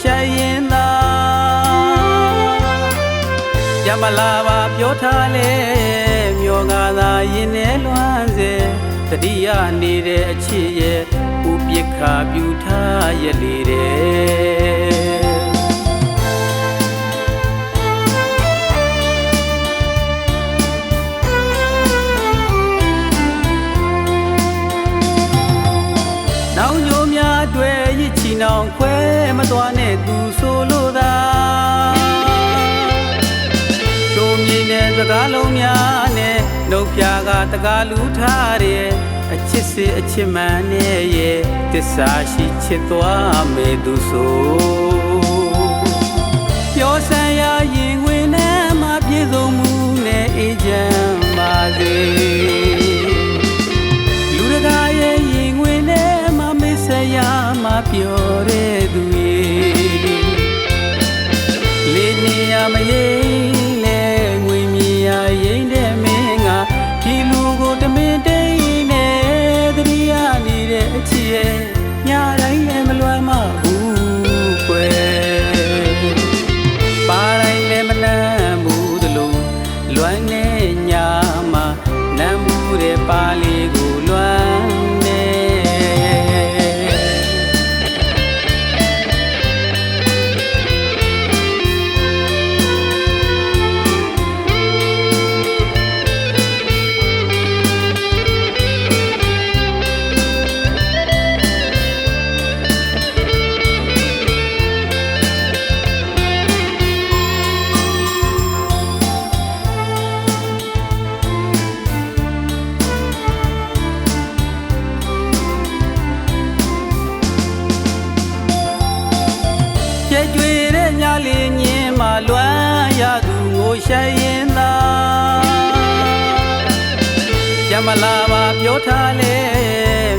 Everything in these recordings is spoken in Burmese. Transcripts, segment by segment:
ရှိုင်းရင်သာရမလာပါပြောထားလေမျောငါသာရင်ထဲလွမ်းစေတတိယနေတဲ့အချစ်ရဲ့ဥပိ္ပခာပြုထားရလေတဲ့နောင်ညိုများတွေ့ရစ်ချီနောင်ခွဲမသွားနဲ့သူဆိုလို့သာချိုးမြင်တဲ့စကားလုံးများနဲ့နှုတ်ပြကတကားလူထားတဲ့အချစ်စစ်အချစ်မှန်နဲ့ရဲ့တစ္ဆာရှိချစ်သွားမယ်သူဆိုပြောစံရရင်ဝင်နဲ့မှပြည့်စုံမှုနဲ့အေးချမ်းပါစေလူတကာရဲ့ရင်ဝင်နဲ့မှမစ္စရာမှပြောတဲ့သူရဲ့လေးနေရမရင်လဲငွေမြေရရင်တဲ့မင်းကဒီလူကိုတမင်တိန်နဲ့တတိယနေတဲ့အချစ်ရဲ့ညတိုင်းလည်းမလွမ်းမဘူးကွယ်ပါတိုင်းလည်းမလန့်ဘူးတလို့လွမ်းနေညမှာနမ်းမှုတဲ့ပါလေးကိုလွမ်းနေကျွေတဲ့ညလေးညင်းမှလွမ်းရသူငိုရှိုင်းရင်သာရမလာပါပြောထားလေ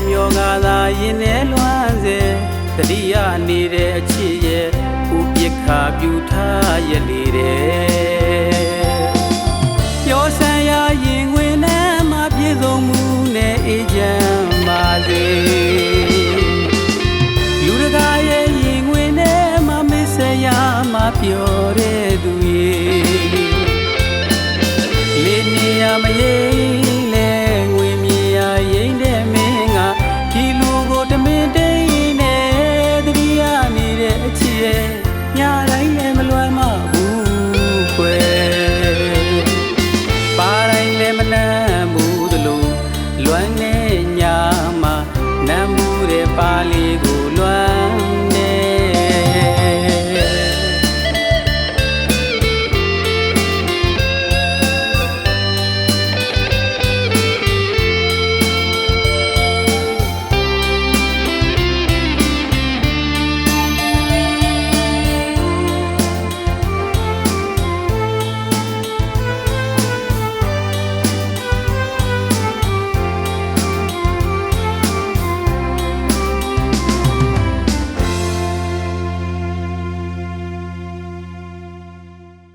မျောငါသာရင်ထဲလွမ်းစေတတိယနေတဲ့အချစ်ရဲ့ဥပိ္ပခာပြုထားရလေတဲ့ပြောစံရရင်ဝင်နဲ့မှပြည့်စုံမှုနဲ့အေးချမ်းပါစေလူတကာရဲ့ရင်ဝင်နဲ့မှမစ္စရာမှပြောတဲ့သူရဲ့လေးနေရမရဲ့